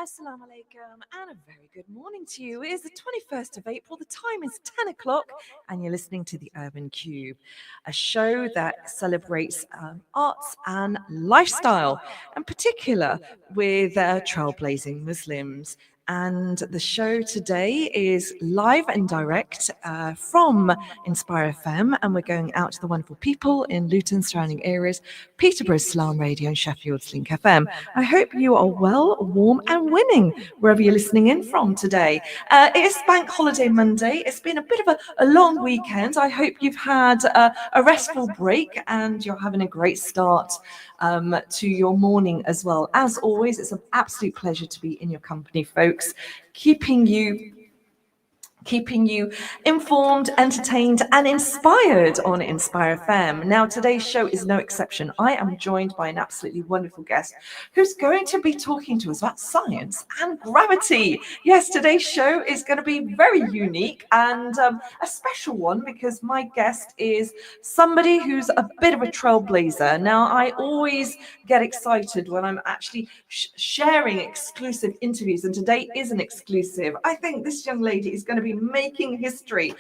Assalamu alaikum and a very good morning to you. It is the 21st of April, the time is 10 o'clock, and you're listening to the Urban Cube, a show that celebrates arts and lifestyle, in particular with trailblazing Muslims. And the show today is live and direct from Inspire FM, and we're going out to the wonderful people in Luton, surrounding areas, Peterborough Slam Radio, and Sheffield's Link FM. I hope you are well, warm, and winning wherever you're listening in from today. It is Bank Holiday Monday. It's been a bit of a long weekend. I hope you've had a restful break and you're having a great start to your morning as well. As always, it's an absolute pleasure to be in your company, folks, keeping you informed, entertained, and inspired on Inspire FM. Now, today's show is no exception. I am joined by an absolutely wonderful guest who's going to be talking to us about science and gravity. Yes, today's show is going to be very unique and a special one because my guest is somebody who's a bit of a trailblazer. Now, I always get excited when I'm actually sharing exclusive interviews, and today is an exclusive. I think this young lady is going to be making history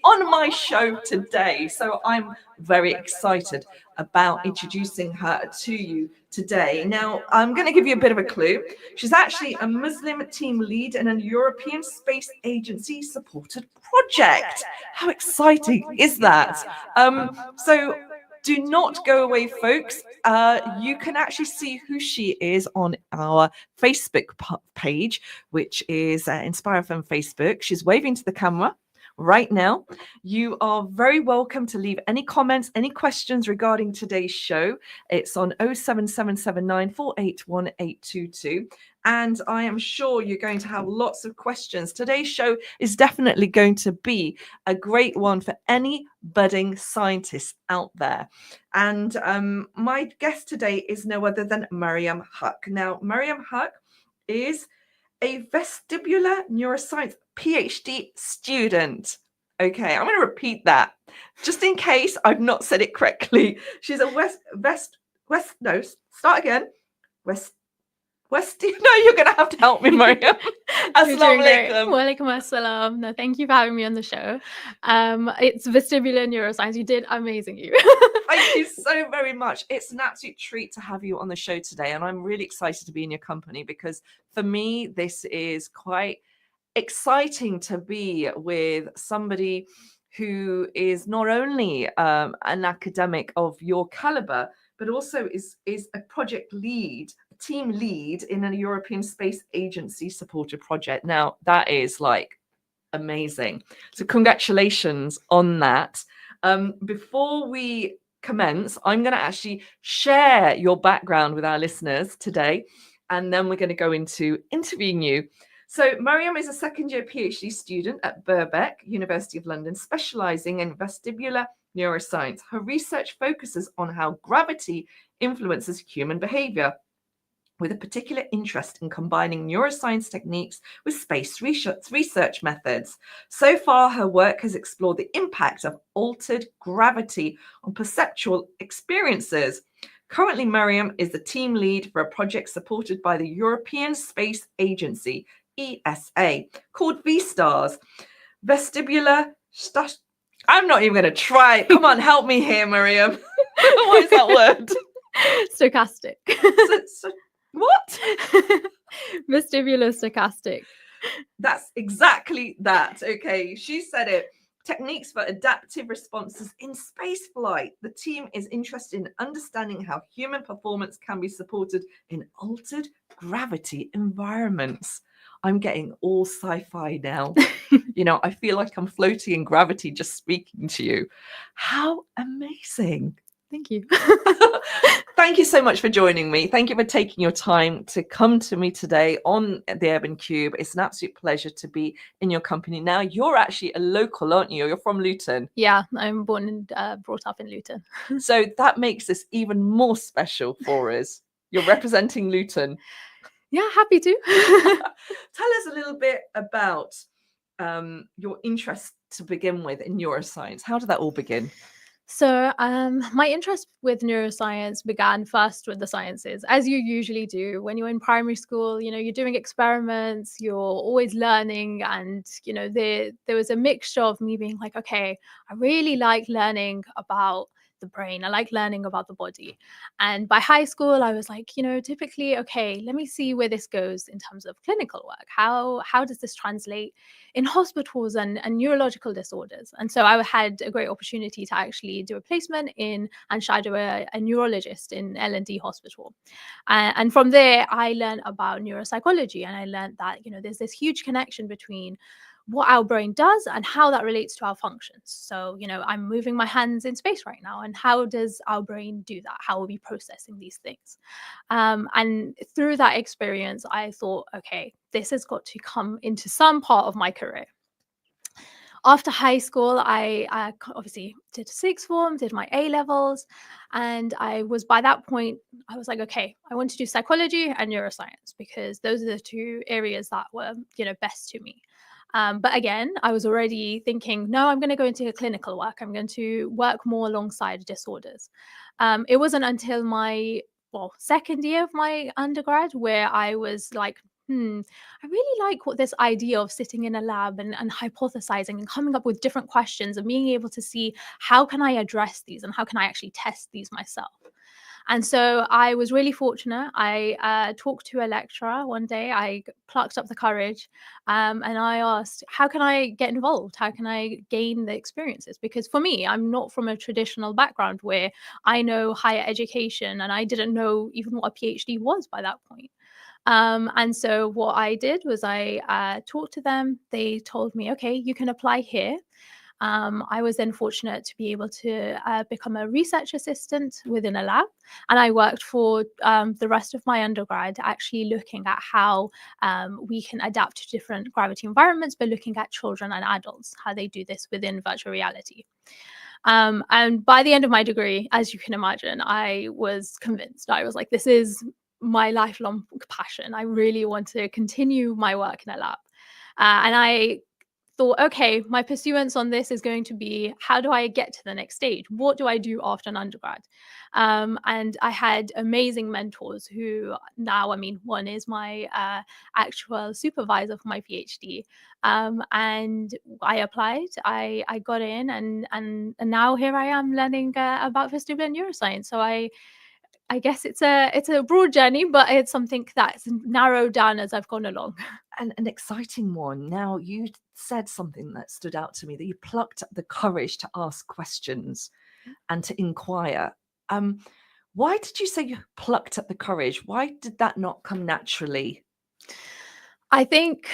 on my show today. So I'm very excited about introducing her to you today. Now, I'm going to give you a bit of a clue. She's actually a Muslim team lead in a European Space Agency supported project. How exciting is that? So do not go away, folks. You can actually see who she is on our Facebook page, which is Inspire FM Facebook. She's waving to the camera right now. You are very welcome to leave any comments, any questions regarding today's show. It's on 07779 481 822. And I am sure you're going to have lots of questions. Today's show is definitely going to be a great one for any budding scientists out there. And my guest today is no other than Mariam Huq. Now, Mariam Huq is a vestibular neuroscience PhD student. Okay, I'm going to repeat that just in case I've not said it correctly. She's a no, you're going to have to help me, Mariam. Assalamu alaikum. Walaikum assalam. No, thank you for having me on the show. It's vestibular neuroscience. You did amazing, you. Thank you so very much. It's an absolute treat to have you on the show today, and I'm really excited to be in your company because for me, this is quite exciting to be with somebody who is not only an academic of your caliber, but also is a project lead, team lead in a European Space Agency supported project. Now, that is like amazing. So congratulations on that. Before we commence, I'm going to actually share your background with our listeners today, and then we're going to go into interviewing you. So Mariam is a second-year PhD student at Birkbeck, University of London, specializing in vestibular neuroscience. Her research focuses on how gravity influences human behavior, with a particular interest in combining neuroscience techniques with space research methods. So far, her work has explored the impact of altered gravity on perceptual experiences. Currently, Mariam is the team lead for a project supported by the European Space Agency, ESA, called VSTARS. I'm not even going to try. Come on, help me here, Mariam. What is that word? Stochastic. What? Vestibular stochastic. That's exactly that. Okay, she said it. Techniques for adaptive responses in spaceflight. The team is interested in understanding how human performance can be supported in altered gravity environments. I'm getting all sci-fi now. I feel like I'm floating in gravity just speaking to you. How amazing. Thank you. Thank you so much for joining me. Thank you for taking your time to come to me today on the Urban Cube. It's an absolute pleasure to be in your company. Now, you're actually a local, aren't you? You're from Luton. Yeah, I'm born and brought up in Luton. So that makes this even more special for us. You're representing Luton. Yeah, happy to. Tell us a little bit about your interest to begin with in neuroscience. How did that all begin? My interest with neuroscience began first with the sciences, as you usually do when you're in primary school. You're doing experiments, you're always learning, and there was a mixture of me being like, okay, I really like learning about the brain. I like learning about the body. And by high school, I was like, typically, okay, let me see where this goes in terms of clinical work. How does this translate in hospitals and neurological disorders? And so I had a great opportunity to actually do a placement in and shadow a neurologist in L&D hospital. And from there, I learned about neuropsychology, and I learned that there's this huge connection between what our brain does and how that relates to our functions. So, I'm moving my hands in space right now, and how does our brain do that? How are we processing these things? And through that experience, I thought, okay, this has got to come into some part of my career. After high school, I obviously did sixth form, did my A levels, and by that point, I was like, okay, I want to do psychology and neuroscience because those are the two areas that were, best to me. But again, I was already thinking, no, I'm going to go into clinical work. I'm going to work more alongside disorders. It wasn't until my second year of my undergrad where I was like, I really like what this idea of sitting in a lab and hypothesizing and coming up with different questions and being able to see how can I address these and how can I actually test these myself. And so I was really fortunate. I talked to a lecturer one day. I plucked up the courage, and I asked, how can I get involved? How can I gain the experiences? Because for me, I'm not from a traditional background where I know higher education, and I didn't know even what a PhD was by that point. And so what I did was I talked to them. They told me, okay, you can apply here. I was then fortunate to be able to become a research assistant within a lab. And I worked for the rest of my undergrad, actually looking at how we can adapt to different gravity environments, but looking at children and adults, how they do this within virtual reality. And by the end of my degree, as you can imagine, I was convinced. I was like, this is my lifelong passion. I really want to continue my work in a lab. And I thought, okay, my pursuance on this is going to be, how do I get to the next stage? What do I do after an undergrad? And I had amazing mentors who now, I mean, one is my actual supervisor for my PhD. And I applied, I got in, and now here I am learning about vestibular neuroscience. So I guess it's a broad journey, but it's something that's narrowed down as I've gone along. And an exciting one. Now, you said something that stood out to me, that you plucked up the courage to ask questions and to inquire. Why did you say you plucked up the courage? Why did that not come naturally? I think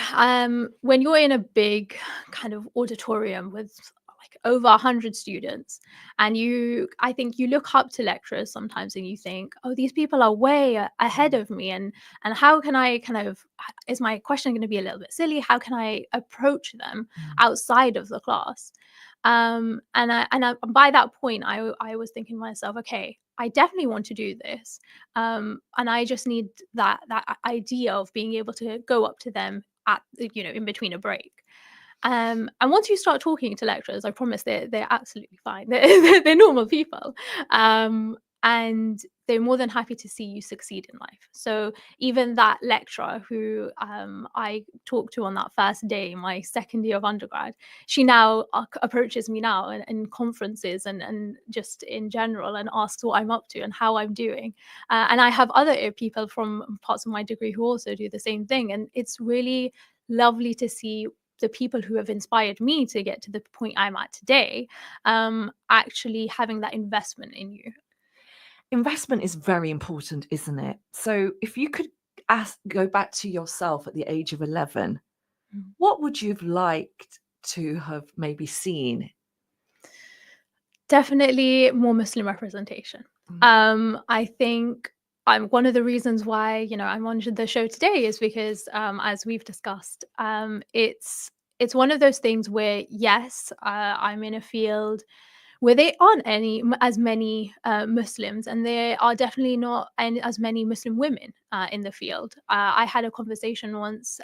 when you're in a big kind of auditorium with like over 100 students, and I think you look up to lecturers sometimes and you think, oh, these people are way ahead of me, and how can I is my question going to be a little bit silly? How can I approach them outside of the class? By that point, I was thinking to myself, okay, I definitely want to do this, and I just need that idea of being able to go up to them at in between a break. And once you start talking to lecturers, I promise they're absolutely fine. They're normal people, and they're more than happy to see you succeed in life. So even that lecturer who I talked to on that first day, my second year of undergrad, she now approaches me now in conferences and just in general, and asks what I'm up to and how I'm doing. And I have other people from parts of my degree who also do the same thing, and it's really lovely to see the people who have inspired me to get to the point I'm at today, actually having that investment in you. Investment is very important, isn't it? So if you could go back to yourself at the age of 11, what would you have liked to have maybe seen? Definitely more Muslim representation. I think one of the reasons why I'm on the show today is because, as we've discussed, it's one of those things where yes, I'm in a field where there aren't as many Muslims, and there are definitely not as many Muslim women in the field. I had a conversation once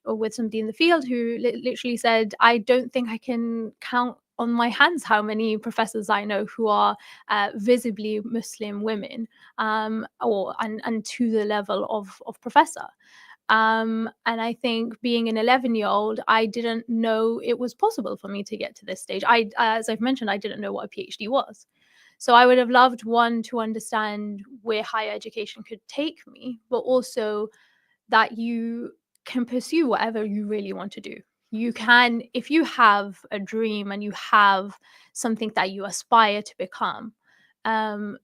with somebody in the field who literally said, I don't think I can count on my hands how many professors I know who are visibly Muslim women, and to the level of professor. And I think being an 11-year-old, I didn't know it was possible for me to get to this stage. As I've mentioned, I didn't know what a PhD was. So I would have loved, one, to understand where higher education could take me, but also that you can pursue whatever you really want to do. You can, if you have a dream and you have something that you aspire to become, um,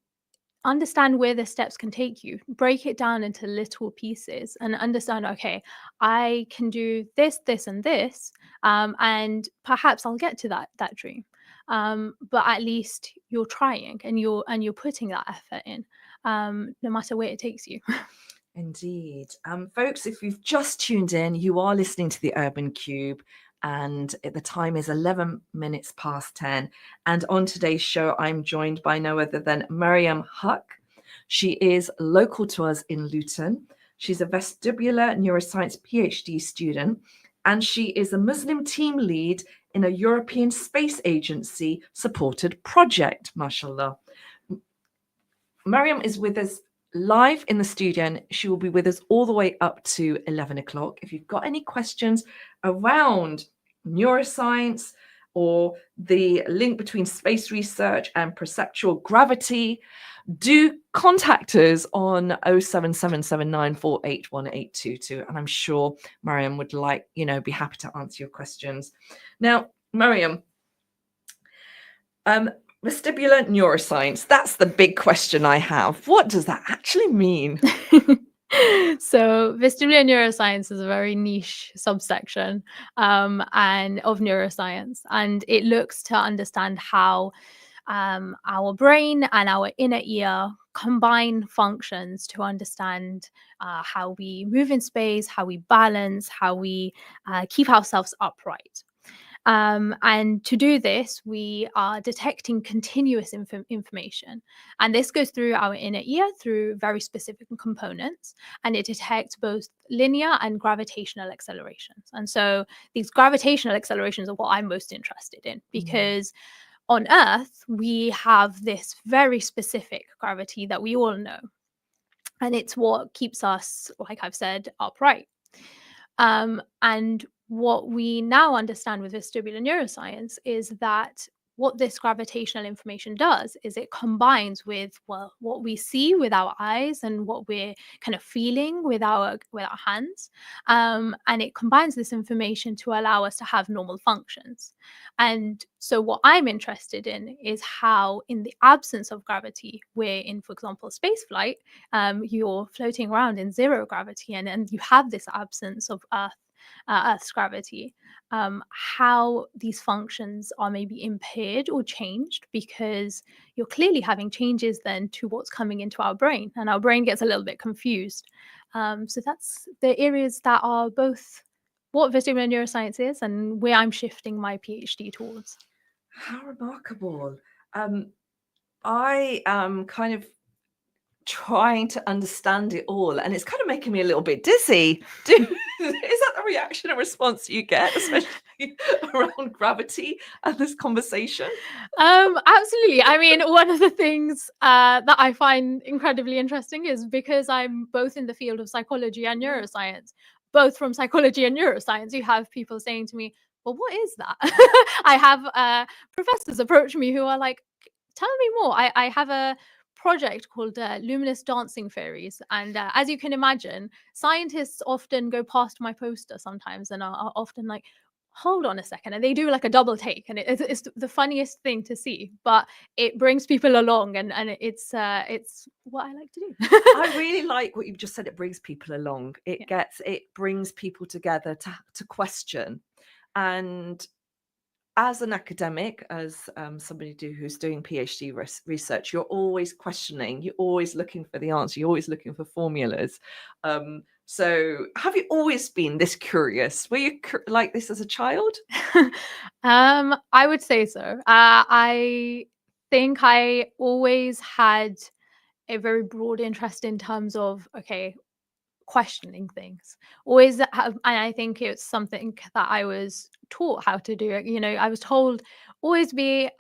understand where the steps can take you. Break it down into little pieces and understand, okay, I can do this, this, and this, and perhaps I'll get to that dream. But at least you're trying and you're putting that effort in, no matter where it takes you. Indeed. Folks, if you've just tuned in, you are listening to the Urban Cube, and the time is 11 minutes past 10. And on today's show, I'm joined by no other than Mariam Huck. She is local to us in Luton. She's a vestibular neuroscience PhD student, and she is a Muslim team lead in a European Space Agency supported project, mashallah. Mariam is with us live in the studio, and she will be with us all the way up to 11 o'clock. If you've got any questions around neuroscience or the link between space research and perceptual gravity, do contact us on 07779481822, and I'm sure Mariam would be happy to answer your questions. Now, Mariam, vestibular neuroscience, that's the big question I have. What does that actually mean? So vestibular neuroscience is a very niche subsection and of neuroscience, and it looks to understand how our brain and our inner ear combine functions to understand how we move in space, how we balance, how we keep ourselves upright. And to do this, we are detecting continuous information. And this goes through our inner ear through very specific components. And it detects both linear and gravitational accelerations. And so these gravitational accelerations are what I'm most interested in, because on Earth, we have this very specific gravity that we all know. And it's what keeps us, like I've said, upright. And what we now understand with vestibular neuroscience is that what this gravitational information does is it combines with, well, what we see with our eyes and what we're kind of feeling with our hands, and it combines this information to allow us to have normal functions. And so what I'm interested in is how, in the absence of gravity, where in, for example, space flight, you're floating around in zero gravity, and you have this absence of Earth's gravity, how these functions are maybe impaired or changed, because you're clearly having changes then to what's coming into our brain, and our brain gets a little bit confused. So that's the areas that are both what vestibular neuroscience is and where I'm shifting my PhD towards. How remarkable. I am kind of trying to understand it all, and it's kind of making me a little bit dizzy. Is that the reaction and response you get, especially around gravity and this conversation? Absolutely. I mean, one of the things that I find incredibly interesting is because I'm both in the field of psychology and neuroscience, both from psychology and neuroscience, you have people saying to me, well, what is that? I have professors approach me who are like, tell me more. I have a project called Luminous Dancing Fairies. And as you can imagine, scientists often go past my poster sometimes and are often like, hold on a second. And they do like a double take. And it's the funniest thing to see, but it brings people along, and it's what I like to do. I really like what you've just said. It brings people along. It brings people together to question. And as an academic, as somebody who's doing PhD research, you're always questioning, you're always looking for the answer, you're always looking for formulas. So have you always been this curious? Were you like this as a child? I would say so. I think I always had a very broad interest in terms of, okay, questioning things. Always have, and I think it's something that I was taught how to do. You know, I was told always be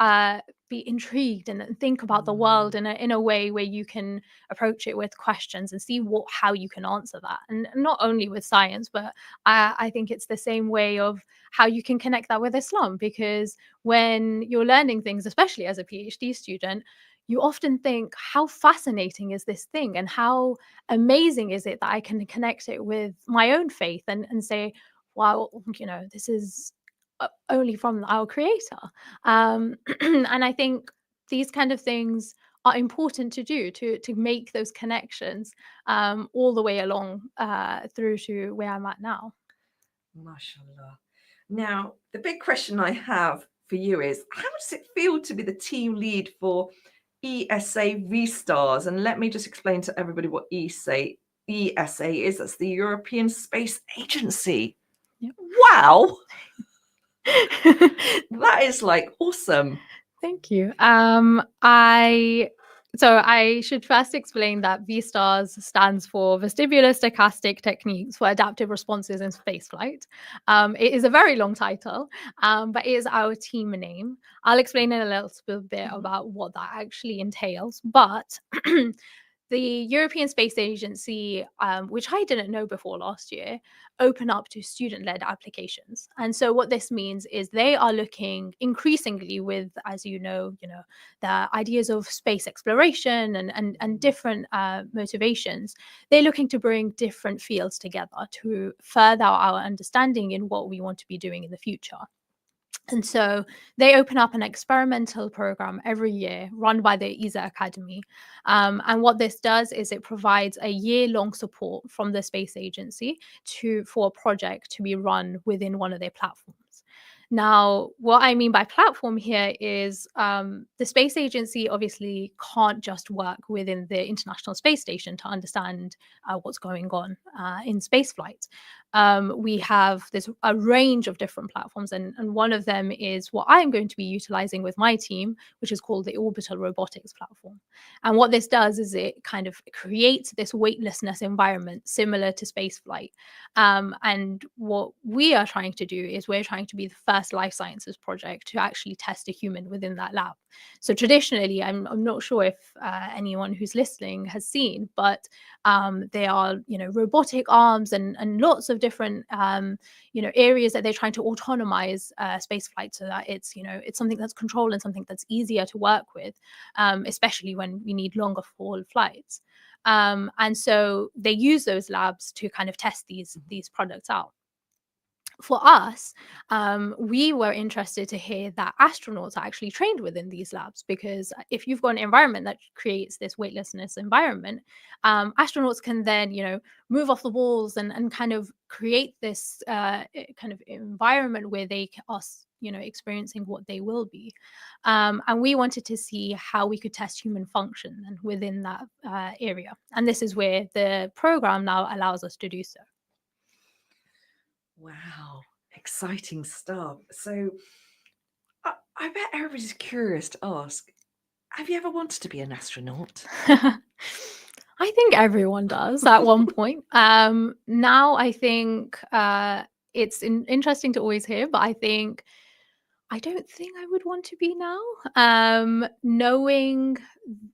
intrigued and think about the world Mm. in a way where you can approach it with questions and see what how you can answer that. And not only with science, but I think it's the same way of how you can connect that with Islam, because when you're learning things, especially as a PhD student, you often think, how fascinating is this thing, and how amazing is it that I can connect it with my own faith and say, wow, you know, this is only from our creator. And I think these kind of things are important to do, to make those connections all the way along through to where I'm at now. Mashallah. Now, the big question I have for you is, how does it feel to be the team lead for ESA Restars? And let me just explain to everybody what ESA is. That's the European Space Agency. Yep. Wow, that is like awesome. Thank you. I should first explain that VSTARS stands for Vestibular Stochastic Techniques for Adaptive Responses in Spaceflight. It is a very long title, but it is our team name. I'll explain in a little bit Mhm. about what that actually entails. But the European Space Agency, which I didn't know before last year, open up to student-led applications. And so what this means is they are looking increasingly with, as you know, the ideas of space exploration and different motivations. They're looking to bring different fields together to further our understanding in what we want to be doing in the future. And so they open up an experimental program every year run by the ESA Academy. And what this does is it provides a year-long support from the space agency for a project to be run within one of their platforms. Now, what I mean by platform here is the space agency obviously can't just work within the International Space Station to understand what's going on in space flight. We have this a range of different platforms, and one of them is what I'm going to be utilizing with my team, which is called the Orbital Robotics Platform. And what this does is it kind of creates this weightlessness environment similar to spaceflight. And what we are trying to do is we're trying to be the first life sciences project to actually test a human within that lab. So traditionally, I'm not sure if anyone who's listening has seen, but there are, you know, robotic arms and lots of different, you know, areas that they're trying to autonomize space flight so that it's, you know, it's something that's controlled and something that's easier to work with, especially when we need longer haul flights. And so they use those labs to kind of test these products out. For us, we were interested to hear that astronauts are actually trained within these labs, because if you've got an environment that creates this weightlessness environment, astronauts can then, you know, move off the walls and kind of create this kind of environment where are, you know, experiencing what they will be. And we wanted to see how we could test human function and within that area. And this is where the program now allows us to do so. Wow, exciting stuff. So I bet everybody's curious to ask, have you ever wanted to be an astronaut? I think everyone does at one point. Now I think it's interesting to always hear, but I don't think I would want to be now. Knowing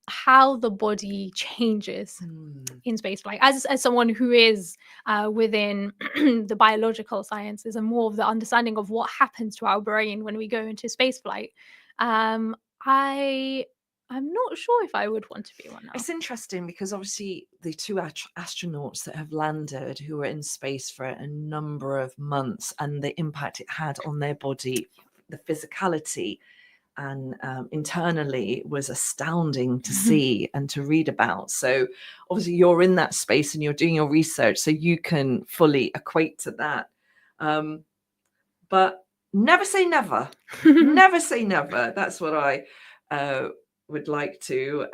how the body changes Hmm. in spaceflight, as someone who is within the biological sciences and more of the understanding of what happens to our brain when we go into spaceflight, I I'm not sure if I would want to be one now. It's interesting because obviously the two astronauts that have landed who were in space for a number of months and the impact it had on their body, the physicality and internally was astounding to see and to read about. So obviously you're in that space and you're doing your research, so you can fully equate to that. But never say never. Never say never. That's what I would like to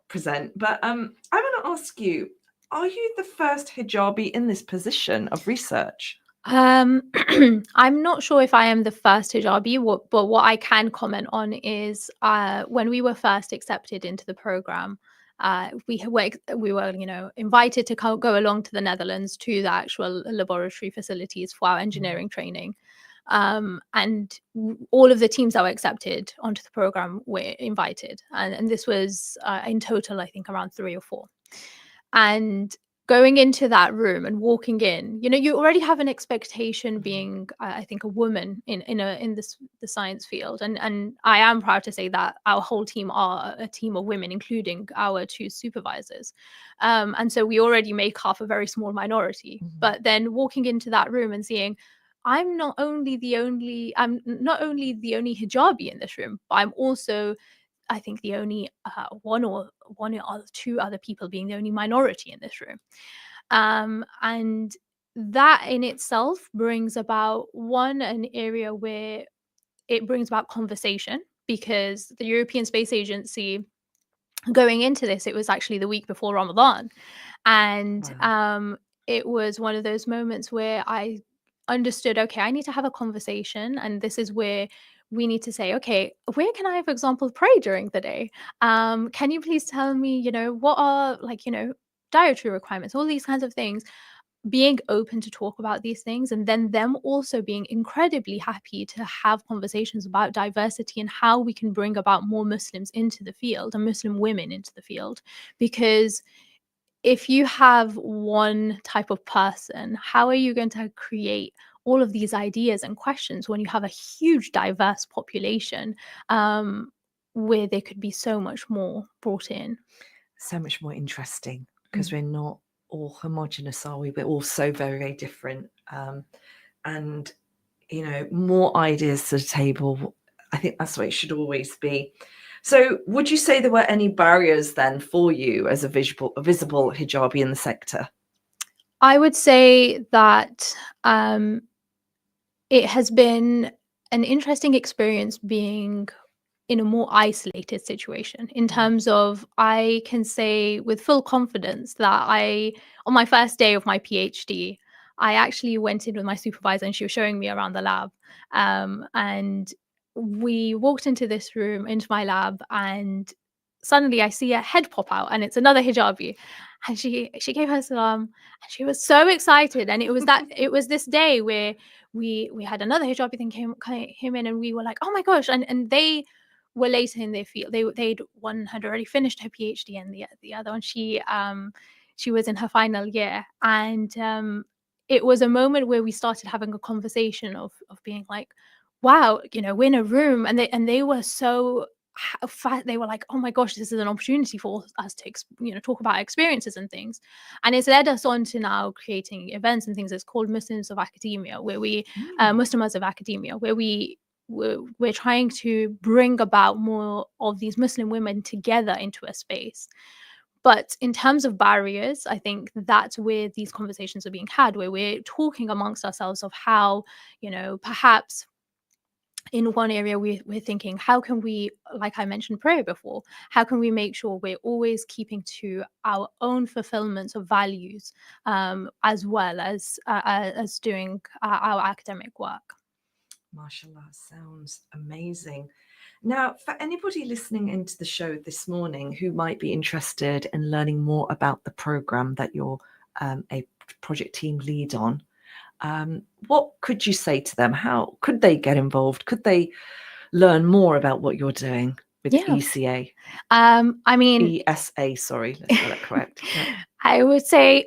present. But I want to ask you, are you the first hijabi in this position of research? I'm not sure if I am the first hijabi, but what I can comment on is when we were first accepted into the program, We were, invited to go along to the Netherlands to the actual laboratory facilities for our engineering training. And all of the teams that were accepted onto the program were invited, and this was in total, I think, around 3 or 4. And going into that room and walking in, you already have an expectation being, I think, a woman in the science field, and I am proud to say that our whole team are a team of women, including our 2 supervisors, and so we already make up a very small minority. But then walking into that room and seeing, I'm not only the only hijabi in this room, but I'm also, I think, the only one or 2 other people being the only minority in this room. And that in itself brings about an area where it brings about conversation, because the European Space Agency, going into this, it was actually the week before Ramadan. And it was one of those moments where I understood, okay, I need to have a conversation. And this is where we need to say, okay, where can I, for example, pray during the day? Can you please tell me, what are, dietary requirements, all these kinds of things, being open to talk about these things, and then them also being incredibly happy to have conversations about diversity and how we can bring about more Muslims into the field and Muslim women into the field. Because if you have one type of person, how are you going to create all of these ideas and questions when you have a huge diverse population, where there could be so much more brought in? So much more interesting, because we're not all homogenous, are we? We're all so very, very different. And, more ideas to the table. I think that's what it should always be. So would you say there were any barriers then for you as a visible hijabi in the sector? I would say that it has been an interesting experience being in a more isolated situation, in terms of, I can say with full confidence that on my first day of my PhD, I actually went in with my supervisor and she was showing me around the lab. And we walked into this room, into my lab, and suddenly I see a head pop out, and it's another hijabi. And she gave her salam, and she was so excited. And it was this day where we had another hijabi thing came in, and we were like, oh my gosh. And they were later in their field. One had already finished her PhD, and the other one, she was in her final year. And it was a moment where we started having a conversation of being like, wow, we're in a room, and they were so they were like, oh my gosh, this is an opportunity for us to talk about experiences and things. And it's led us on to now creating events and things. It's called Muslims of Academia, where Muslimas of Academia, where we're trying to bring about more of these Muslim women together into a space. But in terms of barriers, I think that's where these conversations are being had, where we're talking amongst ourselves of how, perhaps in one area we're thinking, how can we, like I mentioned prayer before, how can we make sure we're always keeping to our own fulfillments of values, as well as doing our academic work. MashaAllah, sounds amazing. Now, for anybody listening into the show this morning who might be interested in learning more about the program that you're a project team lead on, what could you say to them? How could they get involved? Could they learn more about what you're doing with ECA? I mean, ESA, sorry, let's get that correct. Yeah. I would say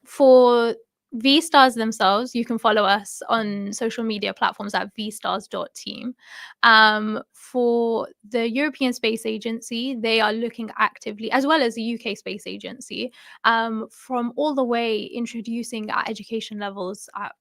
for V-Stars themselves, you can follow us on social media platforms at vstars.team. For the European Space Agency, they are looking actively, as well as the UK Space Agency, from all the way introducing at education levels, at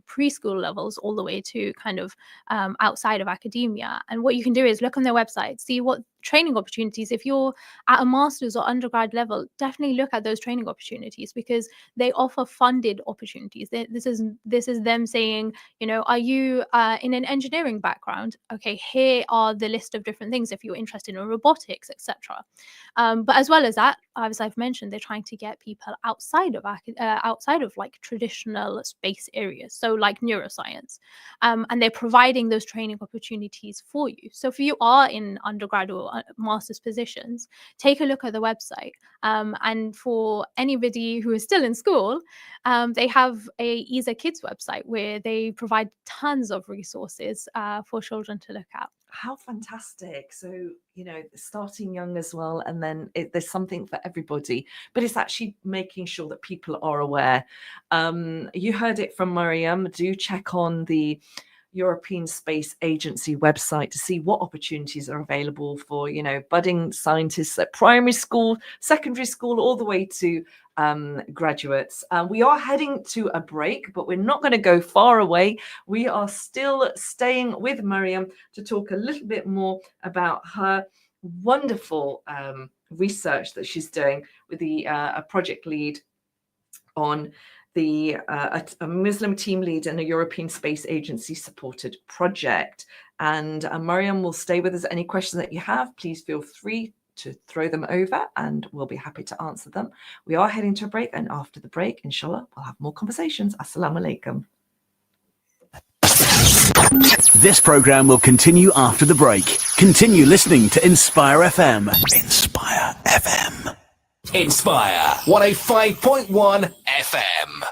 preschool levels, all the way to kind of outside of academia. And what you can do is look on their website, see what training opportunities. If you're at a master's or undergrad level, definitely look at those training opportunities, because they offer funded opportunities. This is them saying, are you in an engineering background? Okay, here are the list of different things if you're interested in robotics, etc. But as well as that, as I've mentioned, they're trying to get people outside of like traditional space areas, so like neuroscience, and they're providing those training opportunities for you. So if you are in undergrad or master's positions, take a look at the website. And for anybody who is still in school, they have a ESA Kids website where they provide tons of resources for children to look at. How fantastic. So, starting young as well, and then there's something for everybody, but it's actually making sure that people are aware. You heard it from Mariam. Do check on the European Space Agency website to see what opportunities are available for, budding scientists at primary school, secondary school, all the way to graduates. We are heading to a break, but we're not going to go far away. We are still staying with Mariam to talk a little bit more about her wonderful research that she's doing with a project lead on a Muslim team lead in a European Space Agency supported project. And Mariam will stay with us. Any questions that you have, please feel free to throw them over and we'll be happy to answer them. We are heading to a break, and after the break, inshallah, we'll have more conversations. Assalamu alaikum. This program will continue after the break. Continue listening to Inspire FM. Inspire FM. Inspire 105.1 FM.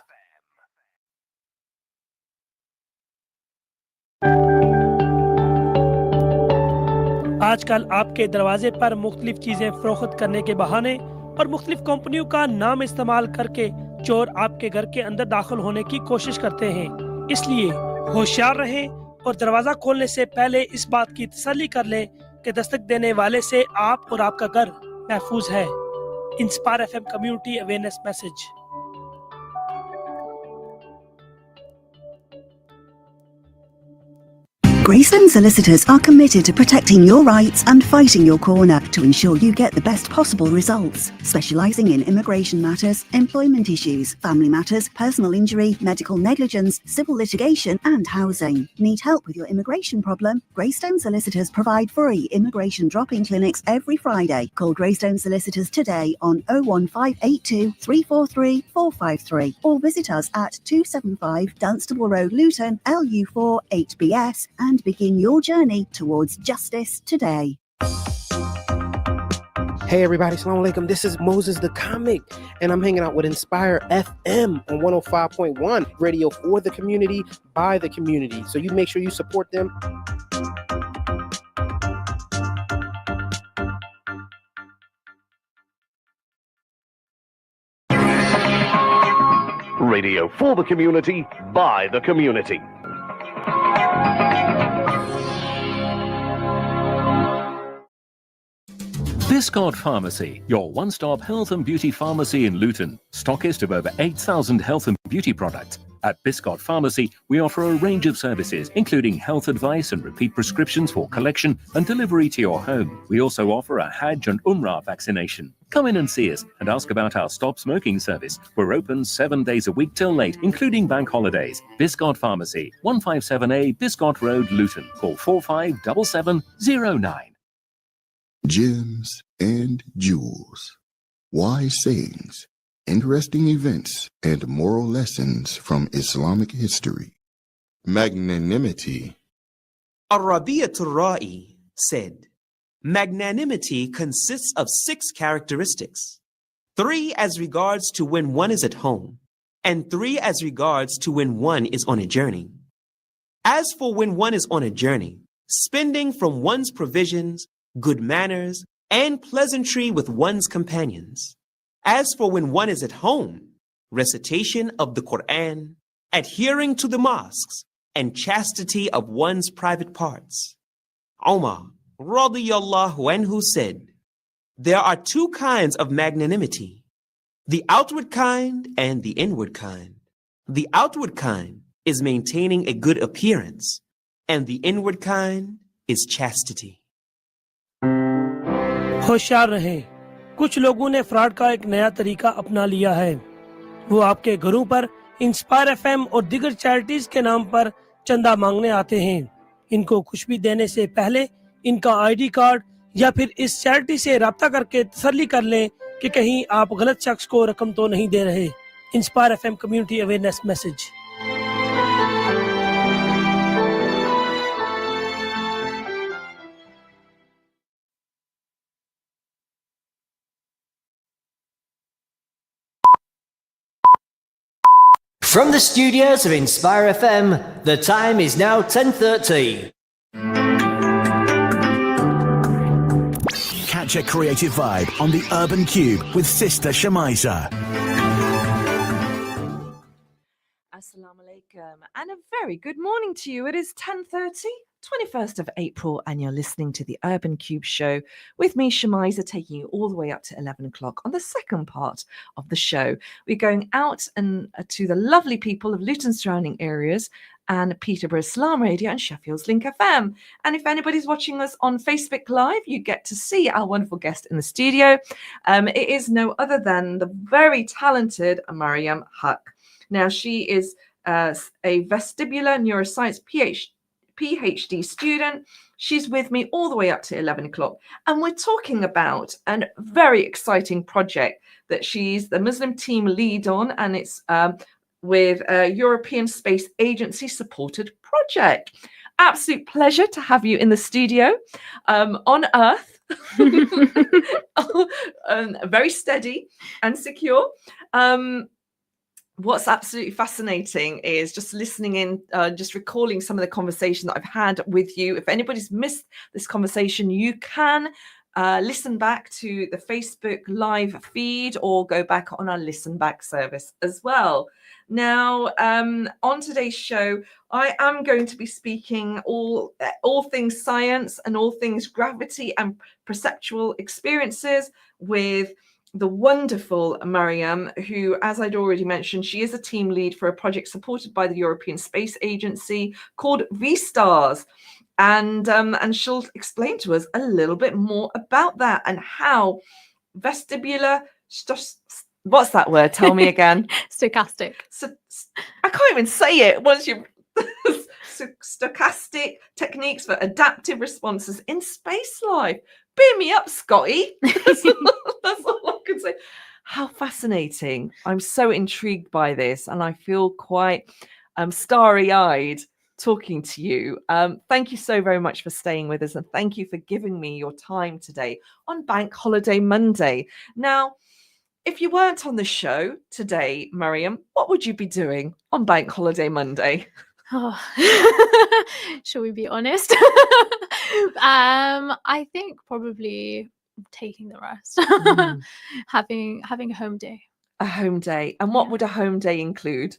आजकल आपके दरवाजे पर मुख्तलिफ चीजें फरोख्त करने के बहाने और मुख्तलिफ कंपनियों का नाम इस्तेमाल करके चोर आपके घर के अंदर दाखिल होने की कोशिश करते हैं। इसलिए होशियार रहें और दरवाजा खोलने से पहले इस बात की तसल्ली कर लें कि दस्तक देने वाले से आप और आपका घर महफूज है। Inspire FM community awareness message. Greystone Solicitors are committed to protecting your rights and fighting your corner to ensure you get the best possible results. Specialising in immigration matters, employment issues, family matters, personal injury, medical negligence, civil litigation and housing. Need help with your immigration problem? Greystone Solicitors provide free immigration drop-in clinics every Friday. Call Greystone Solicitors today on 01582 343 453 or visit us at 275 Dunstable Road, Luton, LU4 8BS and begin your journey towards justice today. Hey everybody, Assalamu alaikum. This is Moses the Comic, and I'm hanging out with Inspire FM on 105.1, radio for the community, by the community. So you make sure you support them. Radio for the community, by the community. Biscott Pharmacy, your one-stop health and beauty pharmacy in Luton, stockist of over 8,000 health and beauty products. At Biscott Pharmacy, we offer a range of services, including health advice and repeat prescriptions for collection and delivery to your home. We also offer a Hajj and Umrah vaccination. Come in and see us and ask about our stop smoking service. We're open 7 days a week till late, including bank holidays. Biscott Pharmacy, 157A Biscott Road, Luton. Call 457709. Gems and jewels, wise sayings, interesting events, and moral lessons from Islamic history. Magnanimity. Ar-Rabi'atul Ra'i said, magnanimity consists of 6 characteristics, 3 as regards to when one is at home, and 3 as regards to when one is on a journey. As for when one is on a journey, spending from one's provisions, good manners, and pleasantry with one's companions. As for when one is at home, recitation of the Quran, adhering to the mosques, and chastity of one's private parts. Umar radiyallahu anhu said, there are 2 kinds of magnanimity, the outward kind and the inward kind. The outward kind is maintaining a good appearance, and the inward kind is chastity. होशियार रहें। कुछ लोगों ने fraud का एक नया तरीका अपना लिया है। वो आपके घरों पर इंस्पायर एफएम और दीगर चैरिटीज के नाम पर चंदा मांगने आते हैं। इनको कुछ भी देने से पहले इनका आईडी कार्ड या फिर इस चैरिटी से राब्ता करके तसल्ली कर लें कि कहीं आप गलत शख्स को रकम तो नहीं दे रहे। Inspire FM community awareness message. From the studios of Inspire FM, the time is now 10:30. Catch a creative vibe on the Urban Cube with Sister Shamiza. Assalamu alaikum and a very good morning to you. It is 10:30, 21st of April, and you're listening to the Urban Cube show with me, Shamiza, taking you all the way up to 11 o'clock on the second part of the show. We're going out and to the lovely people of Luton surrounding areas and Peterborough Islam Radio and Sheffield's Link FM. And if anybody's watching us on Facebook Live, you get to see our wonderful guest in the studio. It is no other than the very talented Mariam Huck. Now, she is a vestibular neuroscience PhD student. She's with me all the way up to 11 o'clock. And we're talking about a very exciting project that she's the Muslim team lead on. And it's with a European Space Agency supported project. Absolute pleasure to have you in the studio on Earth. Very steady and secure. What's absolutely fascinating is just listening in, just recalling some of the conversation that I've had with you. If anybody's missed this conversation, you can listen back to the Facebook live feed or go back on our listen back service as well. Now, on today's show, I am going to be speaking all things science and all things gravity and perceptual experiences with the wonderful Mariam, who, as I'd already mentioned, she is a team lead for a project supported by the European Space Agency called V-Stars. And she'll explain to us a little bit more about that and how vestibular, what's that word? Tell me again. Stochastic. So, I can't even say it once you stochastic techniques for adaptive responses in space life. Beam me up, Scotty. That's all I can say. How fascinating. I'm so intrigued by this, and I feel quite starry-eyed talking to you. Thank you so very much for staying with us, and thank you for giving me your time today on Bank Holiday Monday. Now, if you weren't on the show today, Mariam, what would you be doing on Bank Holiday Monday? Oh. Shall we be honest? I think probably taking the rest. having a home day. A home day. And what would a home day include?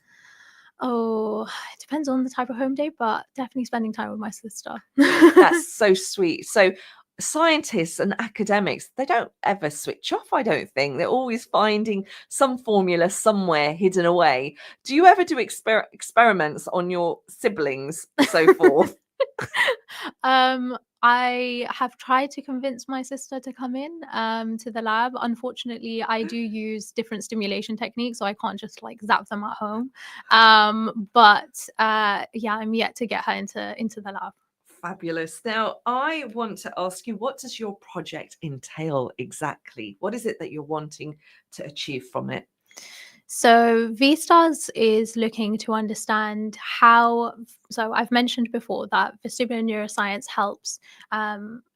Oh, it depends on the type of home day, but definitely spending time with my sister. That's so sweet. So scientists and academics, they don't ever switch off, I don't think. They're always finding some formula somewhere hidden away. Do you ever do experiments on your siblings and so forth? I have tried to convince my sister to come in to the lab. Unfortunately, I do use different stimulation techniques, so I can't just like zap them at home. But yeah, I'm yet to get her into the lab. Fabulous. Now, I want to ask you, what does your project entail exactly? What is it that you're wanting to achieve from it? So V-Stars is looking to understand how, so I've mentioned before that vestibular neuroscience helps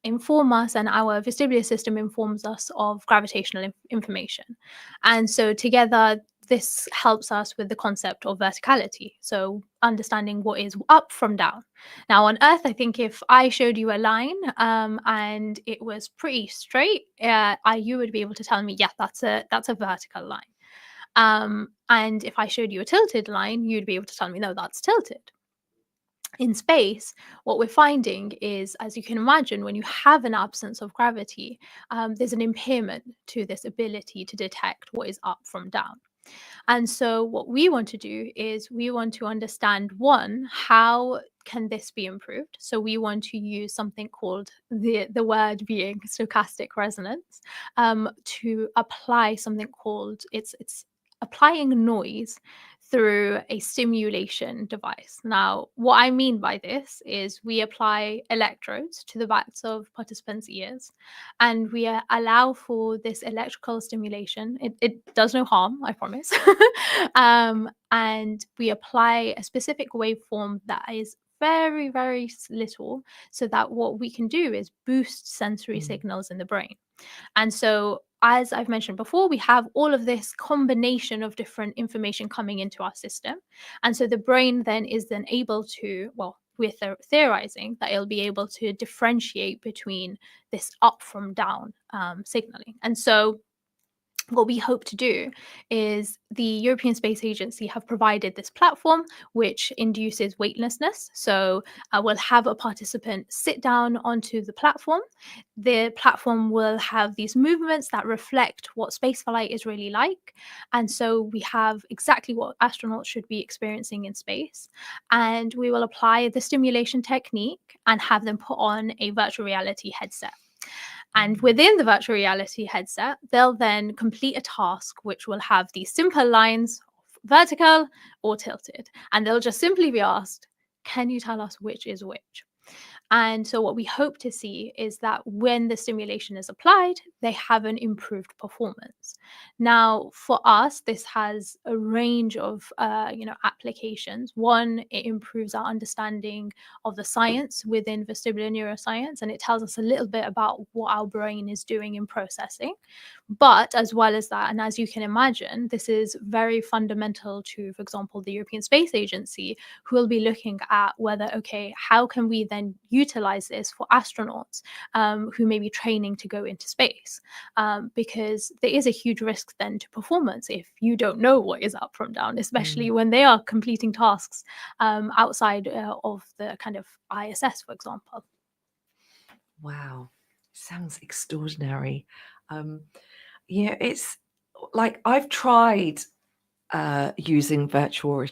inform us, and our vestibular system informs us of gravitational information. And so together, this helps us with the concept of verticality. So understanding what is up from down. Now on Earth, I think if I showed you a line and it was pretty straight, you would be able to tell me, yeah, that's a vertical line. And if I showed you a tilted line, you'd be able to tell me, no, that's tilted. In space, what we're finding is, as you can imagine, when you have an absence of gravity, there's an impairment to this ability to detect what is up from down. And so what we want to do is we want to understand, one, how can this be improved? So we want to use something called the word being stochastic resonance to apply something called, it's applying noise through a stimulation device. Now, what I mean by this is we apply electrodes to the backs of participants' ears, and we allow for this electrical stimulation. It does no harm, I promise. And we apply a specific waveform that is very, very little, so that what we can do is boost sensory signals in the brain. And so, as I've mentioned before, we have all of this combination of different information coming into our system. And so the brain then is then able to, well, we're theorizing that it'll be able to differentiate between this up from down signaling. And so what we hope to do is the European Space Agency have provided this platform which induces weightlessness. So we'll have a participant sit down onto the platform. The platform will have these movements that reflect what spaceflight is really like. And so we have exactly what astronauts should be experiencing in space. And we will apply the stimulation technique and have them put on a virtual reality headset. And within the virtual reality headset, they'll then complete a task which will have these simple lines, vertical or tilted. And they'll just simply be asked, can you tell us which is which? And so what we hope to see is that when the stimulation is applied, they have an improved performance. Now, for us, this has a range of applications. One, it improves our understanding of the science within vestibular neuroscience, and it tells us a little bit about what our brain is doing in processing. But as well as that, and as you can imagine, this is very fundamental to, for example, the European Space Agency, who will be looking at whether, okay, how can we then utilize this for astronauts who may be training to go into space? Because there is a huge risk then to performance if you don't know what is up from down, especially when they are completing tasks outside of the kind of ISS, for example. Wow, sounds extraordinary. Yeah, it's like I've tried using virtual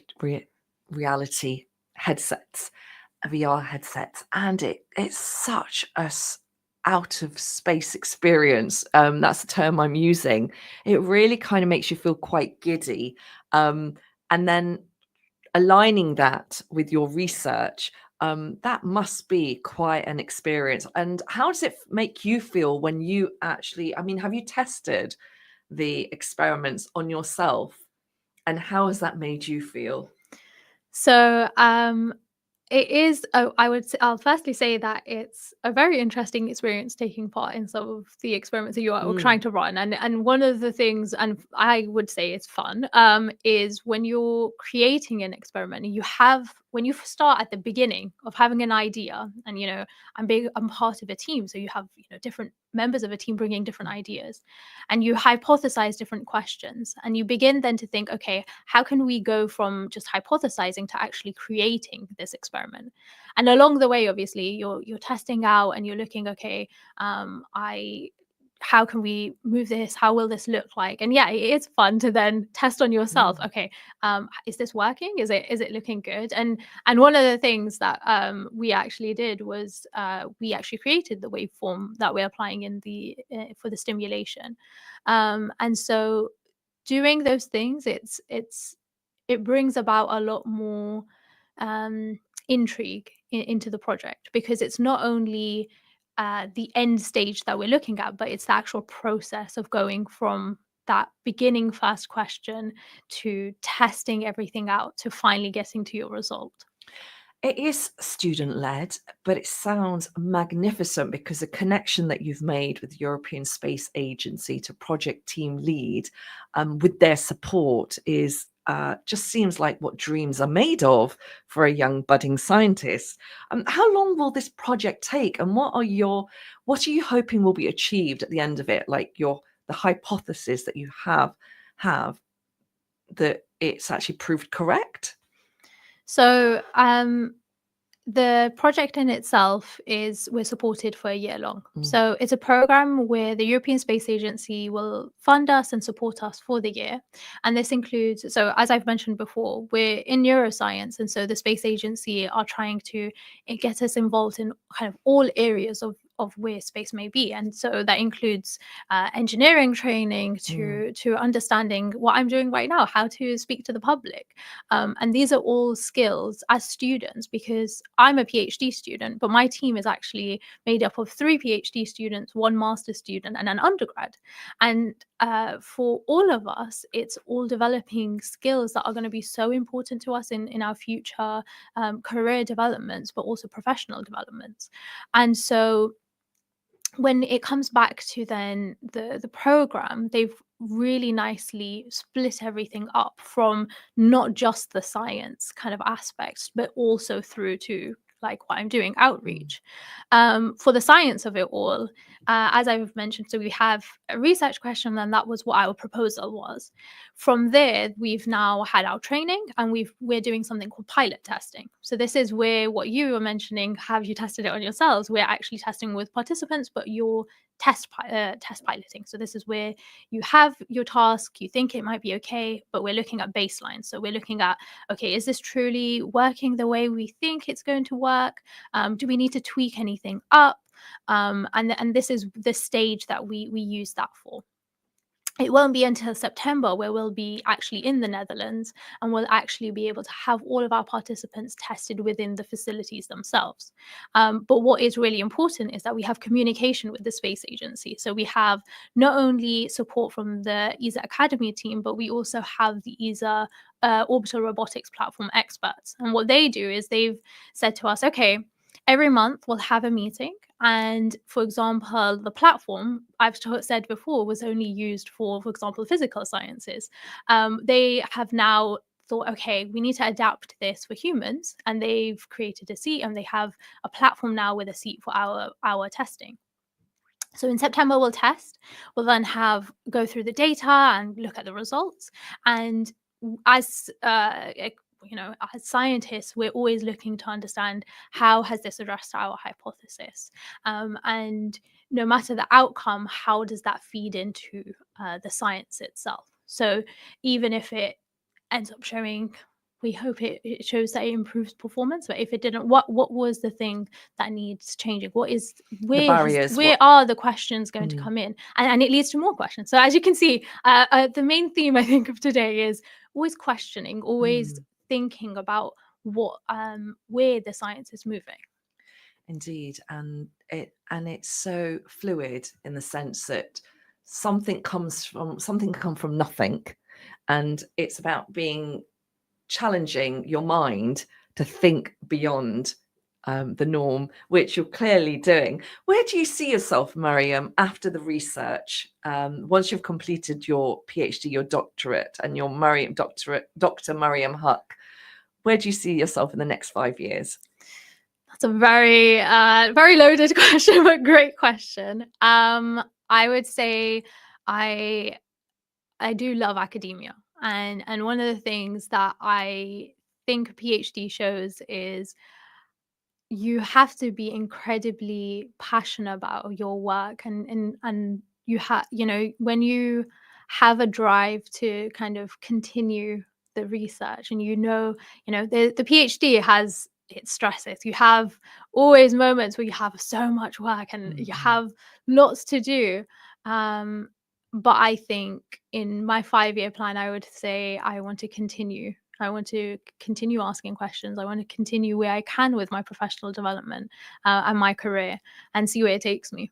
reality headsets, VR headsets, and it's such a out of space experience. That's the term I'm using. It really kind of makes you feel quite giddy. And then aligning that with your research, that must be quite an experience. And how does it make you feel when you actually, I mean, have you tested the experiments on yourself? And how has that made you feel? So it is, I'll firstly say that it's a very interesting experience taking part in some of the experiments that you are trying to run. And one of the things, and I would say it's fun, is when you're creating an experiment, when you start at the beginning of having an idea, and I'm part of a team, so you have different members of a team bringing different ideas, and you hypothesize different questions, and you begin then to think, okay, how can we go from just hypothesizing to actually creating this experiment? And along the way, obviously, you're testing out and you're looking, okay, how can we move this? How will this look like? And yeah, it is fun to then test on yourself. Okay, is this working? Is it looking good? And one of the things that we actually did was we actually created the waveform that we're applying in for the stimulation. And so doing those things, it brings about a lot more intrigue into the project, because it's not only the end stage that we're looking at, but it's the actual process of going from that beginning first question to testing everything out to finally getting to your result. It is student-led, but it sounds magnificent because the connection that you've made with the European Space Agency to project team lead with their support is just seems like what dreams are made of for a young budding scientist. How long will this project take, and what are you hoping will be achieved at the end of it? Like the hypothesis that you have that it's actually proved correct? So the project in itself we're supported for a year long. So it's a program where the European Space Agency will fund us and support us for the year. And this includes, so as I've mentioned before, we're in neuroscience. And so the Space Agency are trying to get us involved in kind of all areas of where space may be. And so that includes engineering training to understanding what I'm doing right now, how to speak to the public. And these are all skills as students, because I'm a PhD student, but my team is actually made up of 3 PhD students, 1 master's student, and an undergrad. And for all of us, it's all developing skills that are going to be so important to us in our future career developments, but also professional developments. And so when it comes back to then the program, they've really nicely split everything up from not just the science kind of aspects, but also through to like what I'm doing, outreach. For the science of it all, as I've mentioned, so we have a research question, and that was what our proposal was. From there, we've now had our training, and we're doing something called pilot testing. So this is where what you were mentioning, have you tested it on yourselves? We're actually testing with participants, but you're test piloting. So this is where you have your task, you think it might be okay, but we're looking at baseline. So we're looking at, okay, is this truly working the way we think it's going to work? Do we need to tweak anything up? And this is the stage that we use that for. It won't be until September where we'll be actually in the Netherlands, and we'll actually be able to have all of our participants tested within the facilities themselves. But what is really important is that we have communication with the space agency. So we have not only support from the ESA Academy team, but we also have the ESA orbital robotics platform experts. And what they do is they've said to us, okay, every month we'll have a meeting. And for example, the platform I've said before was only used for example, physical sciences. They have now thought, okay, we need to adapt this for humans. And they've created a seat, and they have a platform now with a seat for our testing. So in September, we'll test. We'll then go through the data and look at the results. And as as scientists, we're always looking to understand how has this addressed our hypothesis, and no matter the outcome, how does that feed into the science itself? So even if it ends up showing, we hope it shows that it improves performance, but if it didn't, what was the thing that needs changing? Where are the questions going to come in? And it leads to more questions. So as you can see, the main theme I think of today is always questioning, always thinking about where the science is moving. Indeed, and it's so fluid in the sense that something can come from nothing, and it's about challenging your mind to think beyond the norm, which you're clearly doing. Where do you see yourself, Mariam, after the research? Once you've completed your PhD, your doctorate, and your Dr. Mariam Huck, where do you see yourself in the next 5 years? That's a very, very loaded question, but great question. I would say I do love academia, and one of the things that I think a PhD shows is you have to be incredibly passionate about your work, and you have, when you have a drive to kind of continue the research, and the PhD has its stresses. You have always moments where you have so much work and you have lots to do. But I think in my 5-year plan, I would say I want to continue. I want to continue asking questions. I want to continue where I can with my professional development and my career, and see where it takes me.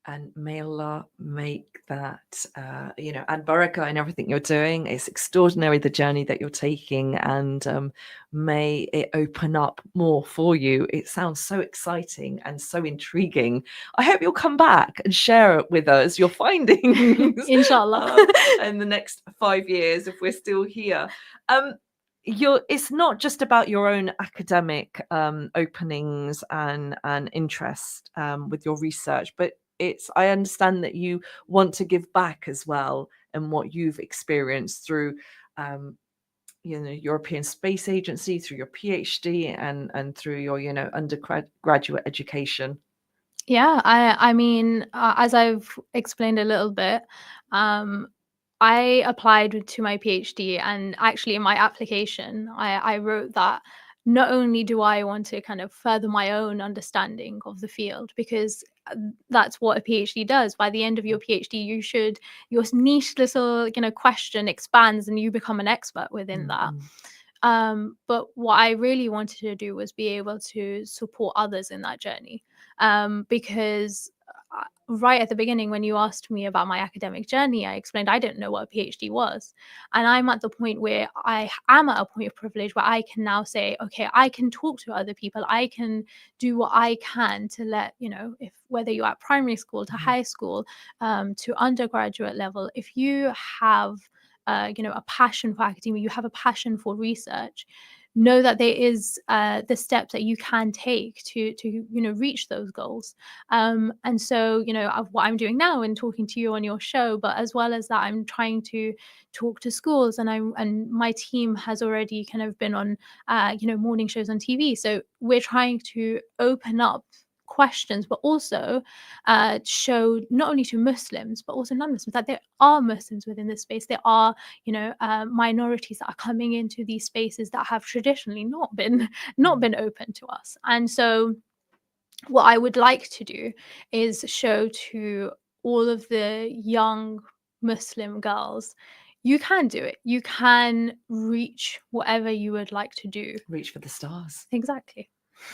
And may Allah make that, and barakah in everything you're doing. It's extraordinary, the journey that you're taking, and may it open up more for you. It sounds so exciting and so intriguing. I hope you'll come back and share with us your findings. Inshallah. In the next 5 years, if we're still here. It's not just about your own academic openings and interest with your research, but I understand that you want to give back as well, and what you've experienced through European Space Agency, through your PhD, and through your undergraduate education. Yeah, I mean, as I've explained a little bit, I applied to my PhD, and actually in my application, I wrote that not only do I want to kind of further my own understanding of the field, because that's what a PhD does. By the end of your PhD, your niche little, question expands and you become an expert within that. But what I really wanted to do was be able to support others in that journey. Because right at the beginning, when you asked me about my academic journey, I explained I didn't know what a PhD was. And I'm at the point where I am at a point of privilege where I can now say, okay, I can talk to other people. I can do what I can to let, if whether you're at primary school to high school, to undergraduate level, if you have a passion for academia, you have a passion for research, know that there is the steps that you can take to reach those goals. And so of what I'm doing now and talking to you on your show, but as well as that, I'm trying to talk to schools, and my team has already kind of been on morning shows on TV. So we're trying to open up questions, but also show not only to Muslims but also non-Muslims that there are Muslims within this space. There are minorities that are coming into these spaces that have traditionally not been open to us. And so what I would like to do is show to all of the young Muslim girls, you can do it. You can reach whatever you would like to do. Reach for the stars. Exactly.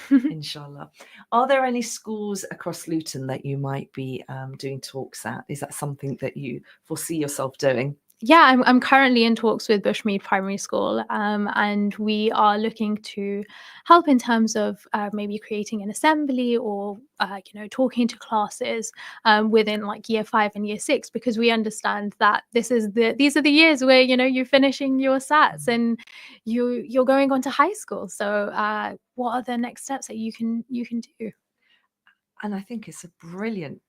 Inshallah. Are there any schools across Luton that you might be doing talks at? Is that something that you foresee yourself doing? Yeah, I'm currently in talks with Bushmead Primary School, and we are looking to help in terms of maybe creating an assembly or talking to classes within like year 5 and year 6, because we understand that these are the years where you're finishing your SATs and you're going on to high school. So what are the next steps that you can do? And I think it's a brilliant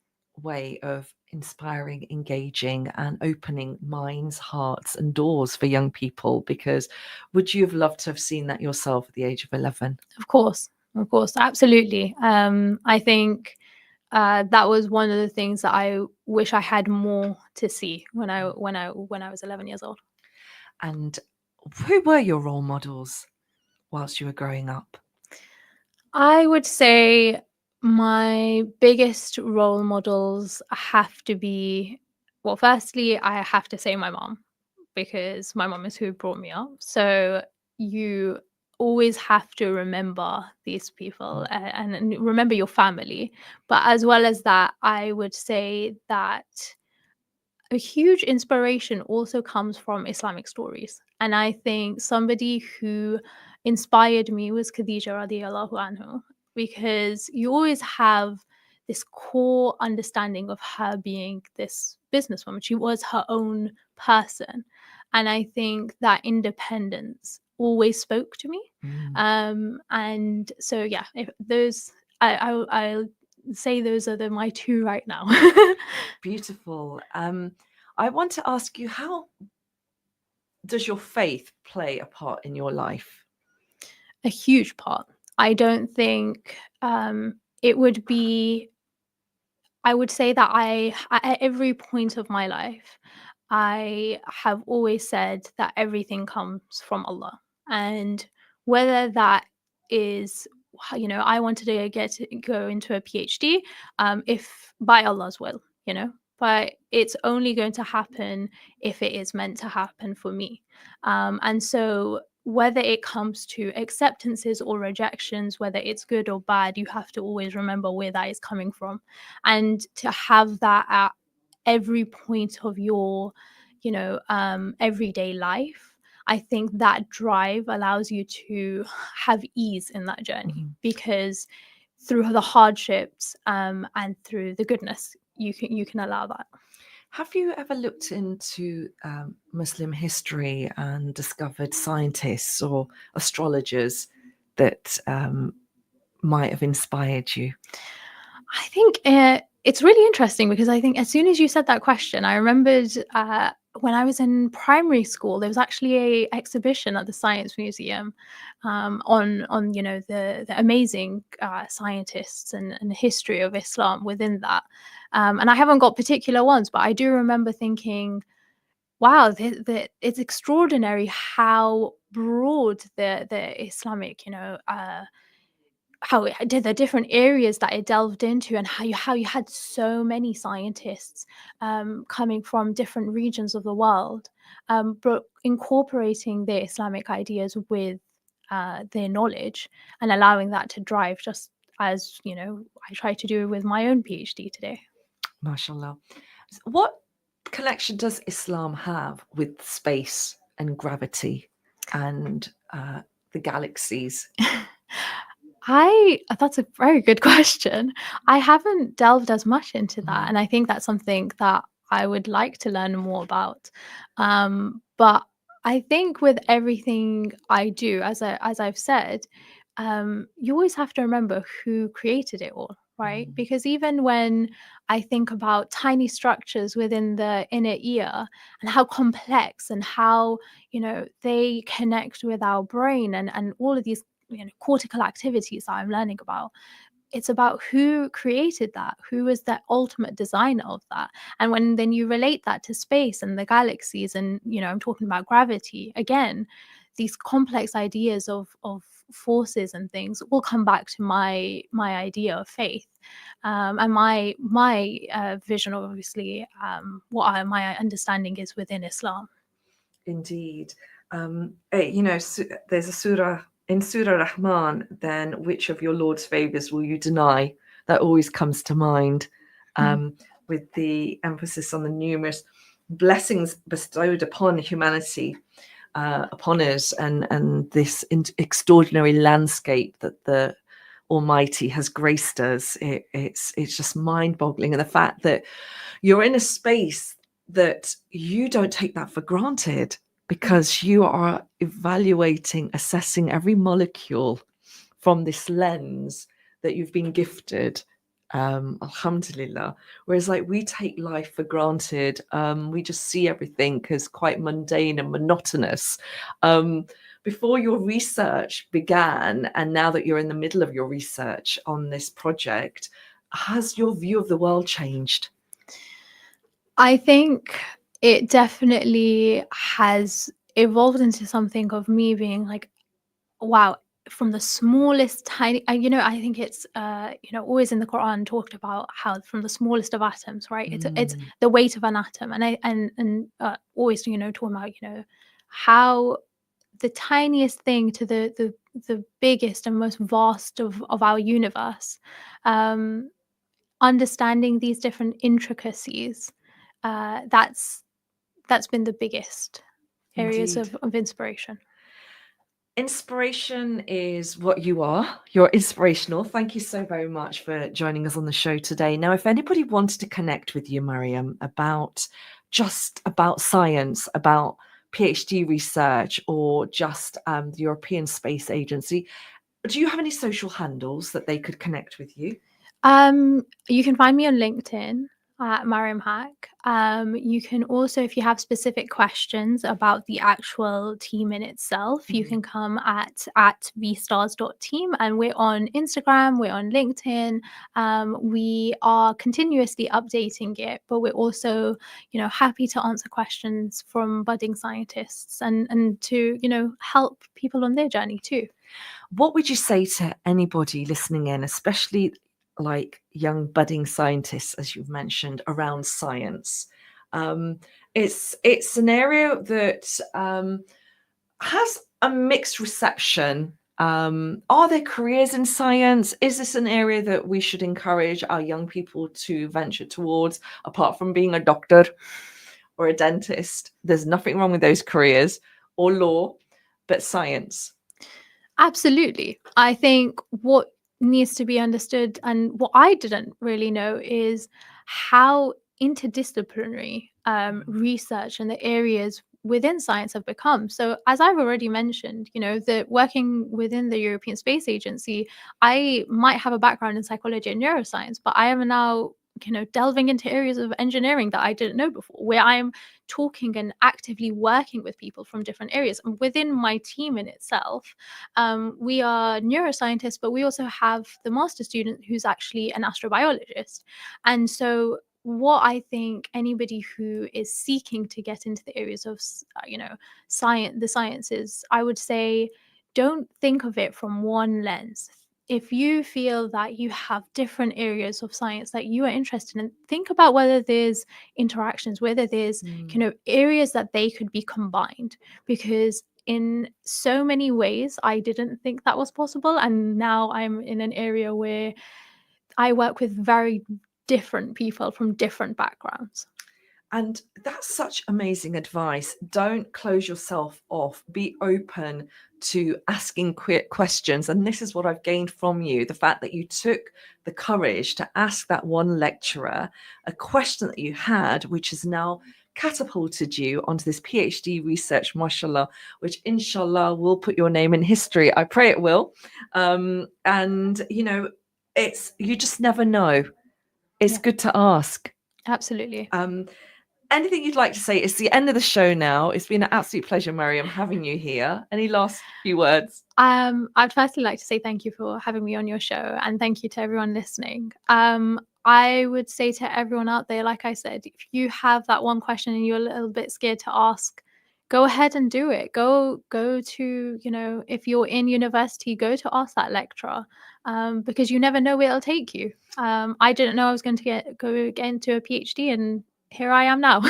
way of inspiring, engaging, and opening minds, hearts, and doors for young people. Because would you have loved to have seen that yourself at the age of 11? Of course, absolutely. I think that was one of the things that I wish I had more to see when I was 11 years old. And who were your role models whilst you were growing up? I would say my biggest role models have to be, well, firstly, I have to say my mom, because my mom is who brought me up. So you always have to remember these people and remember your family. But as well as that, I would say that a huge inspiration also comes from Islamic stories. And I think somebody who inspired me was Khadija radiallahu anhu, because you always have this core understanding of her being this businesswoman. She was her own person. And I think that independence always spoke to me. And so, yeah, if those, I'll say those are my two right now. Beautiful. I want to ask you, how does your faith play a part in your life? A huge part. I don't think it would be, I would say that at every point of my life, I have always said that everything comes from Allah. And whether that is, I wanted to go into a PhD, if by Allah's will, but it's only going to happen if it is meant to happen for me. And so whether it comes to acceptances or rejections, whether it's good or bad, you have to always remember where that is coming from. And to have that at every point of your, everyday life, I think that drive allows you to have ease in that journey, because through the hardships and through the goodness, you can allow that. Have you ever looked into Muslim history and discovered scientists or astrologers that might have inspired you? I think it's really interesting, because I think as soon as you said that question, I remembered when I was in primary school, there was actually a exhibition at the Science Museum on the amazing scientists and the history of Islam within that. And I haven't got particular ones, but I do remember thinking, wow, it's extraordinary how broad the Islamic, how it did the different areas that it delved into, and how you had so many scientists coming from different regions of the world, but incorporating their Islamic ideas with their knowledge and allowing that to drive, just as I try to do with my own PhD today. Mashallah. What connection does Islam have with space and gravity and the galaxies? That's a very good question. I haven't delved as much into that, and I think that's something that I would like to learn more about. But I think with everything I do, as I've said, you always have to remember who created it all, right? Because even when I think about tiny structures within the inner ear and how complex and how they connect with our brain, and all of these cortical activities that I'm learning about, it's about who created that, who was the ultimate designer of that. And when then you relate that to space and the galaxies, and I'm talking about gravity again, these complex ideas of forces and things will come back to my idea of faith, and my vision of, obviously, my understanding is within Islam. Indeed. There's a surah in Surah Rahman, then which of your Lord's favors will you deny? That always comes to mind, with the emphasis on the numerous blessings bestowed upon humanity, upon us, and this extraordinary landscape that the Almighty has graced us. It's just mind-boggling, and the fact that you're in a space that you don't take that for granted, because you are evaluating, assessing every molecule from this lens that you've been gifted. Alhamdulillah. Whereas, like, we take life for granted. We just see everything as quite mundane and monotonous. Before your research began, and now that you're in the middle of your research on this project, has your view of the world changed? I think it definitely has evolved into something of me being like, wow, from the smallest tiny, I think it's always in the Quran talked about how from the smallest of atoms, right? It's the weight of an atom, and always talking about how the tiniest thing to the biggest and most vast of our universe, understanding these different intricacies, that's been the biggest areas Indeed. of inspiration. Inspiration is what you are. You're inspirational. Thank you so very much for joining us on the show today. Now, if anybody wanted to connect with you, Mariam, about science, about PhD research, or just the European Space Agency, do you have any social handles that they could connect with you? You can find me on LinkedIn at Mariam Hack. You can also, if you have specific questions about the actual team in itself, you can come at vstars.team, and we're on Instagram, we're on LinkedIn. We are continuously updating it, but we're also, happy to answer questions from budding scientists, and to, help people on their journey too. What would you say to anybody listening in, especially like young budding scientists, as you've mentioned, around science? It's an area that has a mixed reception. Are there careers in science? Is this an area that we should encourage our young people to venture towards, apart from being a doctor or a dentist? There's nothing wrong with those careers, or law, but science. Absolutely. I think what needs to be understood, and what I didn't really know, is how interdisciplinary research and the areas within science have become. So, as I've already mentioned, that working within the European Space Agency, I might have a background in psychology and neuroscience, but I am now delving into areas of engineering that I didn't know before, where I'm talking and actively working with people from different areas. And within my team in itself, we are neuroscientists, but we also have the master student who's actually an astrobiologist. And so what I think anybody who is seeking to get into the areas of, science, the sciences, I would say, don't think of it from one lens. If you feel that you have different areas of science that you are interested in, think about whether there's interactions, whether there's, areas that they could be combined. Because in so many ways, I didn't think that was possible. And now I'm in an area where I work with very different people from different backgrounds. And that's such amazing advice. Don't close yourself off. Be open to asking questions. And this is what I've gained from you, the fact that you took the courage to ask that one lecturer a question that you had, which has now catapulted you onto this PhD research, mashallah, which inshallah will put your name in history. I pray it will. And, you just never know. It's good to ask. Absolutely. Anything you'd like to say? It's the end of the show now. It's been an absolute pleasure, Mariam, having you here. Any last few words? I'd firstly like to say thank you for having me on your show, and thank you to everyone listening. I would say to everyone out there, like I said, if you have that one question and you're a little bit scared to ask, go ahead and do it. Go to, if you're in university, go to ask that lecturer, because you never know where it'll take you. I didn't know I was going to get into a PhD, and here I am now.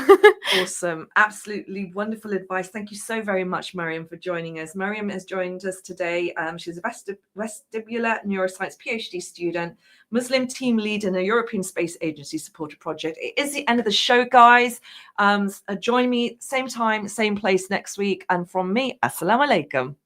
Awesome. Absolutely wonderful advice. Thank you so very much, Mariam, for joining us. Mariam has joined us today. She's a vestibular neuroscience PhD student, Muslim team lead in a European Space Agency supported project. It is the end of the show, guys. Join me same time, same place next week. And from me, Assalamu alaikum.